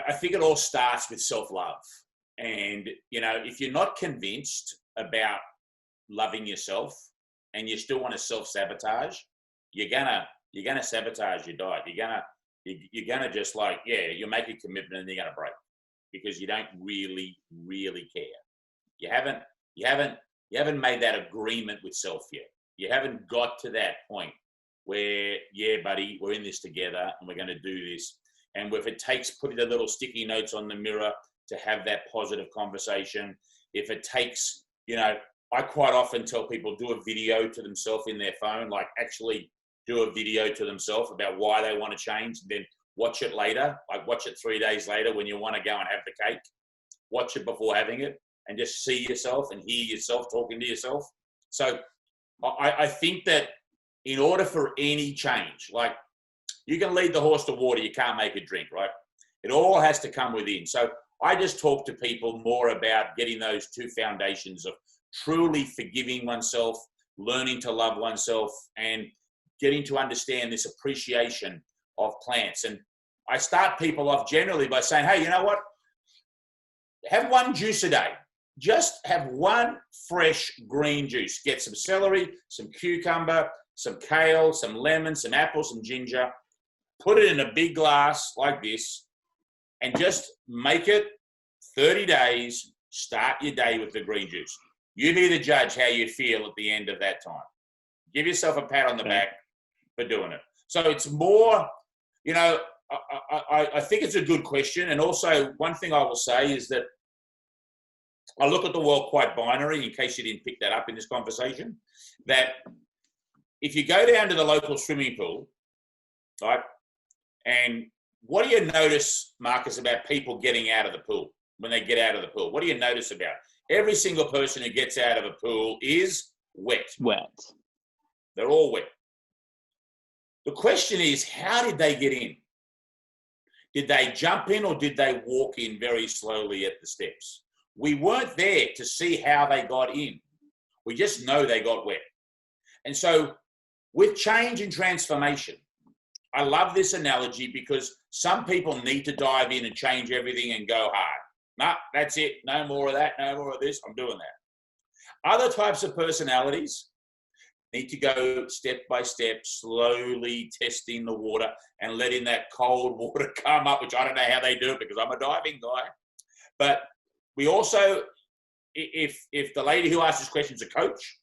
I think it all starts with self-love. And, you know, if you're not convinced about loving yourself and you still want to self-sabotage, you're gonna sabotage your diet. You're gonna just like, yeah, you'll make a commitment and you're gonna break because you don't really care. You haven't made that agreement with self yet. You haven't got to that point where, yeah, buddy, we're in this together and we're going to do this. And if it takes putting the little sticky notes on the mirror to have that positive conversation, if it takes, you know, I quite often tell people do a video to themselves in their phone, like actually do a video to themselves about why they want to change, and then watch it later, like watch it 3 days later when you want to go and have the cake, watch it before having it and just see yourself and hear yourself talking to yourself. So I think that in order for any change, like you can lead the horse to water, you can't make it drink, right? It all has to come within. So I just talk to people more about getting those two foundations of truly forgiving oneself, learning to love oneself, and getting to understand this appreciation of plants. And I start people off generally by saying, hey, you know what? Have one juice a day. Just have one fresh green juice. Get some celery, some cucumber, some kale, some lemon, some apple, some ginger. Put it in a big glass like this and just make it 30 days. Start your day with the green juice. You be the judge how you feel at the end of that time. Give yourself a pat on the back for doing it. So it's more, you know, I think it's a good question. And also one thing I will say is that I look at the world quite binary, in case you didn't pick that up in this conversation, that if you go down to the local swimming pool, right, and what do you notice, Marcus, about people getting out of the pool when they get out of the pool? What do you notice about it? Every single person who gets out of a pool is wet. Wet. They're all wet. The question is, how did they get in? Did they jump in or did they walk in very slowly at the steps? We weren't there to see how they got in. We just know they got wet. And so with change and transformation, I love this analogy because some people need to dive in and change everything and go hard. No, that's it. No more of that. No more of this. I'm doing that. Other types of personalities need to go step by step, slowly testing the water and letting that cold water come up, which I don't know how they do it because I'm a diving guy. But we also, if the lady who asked this question is a coach,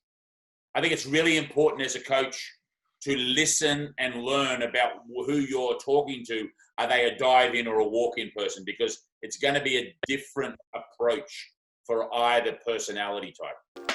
I think it's really important as a coach to listen and learn about who you're talking to. Are they a dive-in or a walk-in person? Because it's going to be a different approach for either personality type.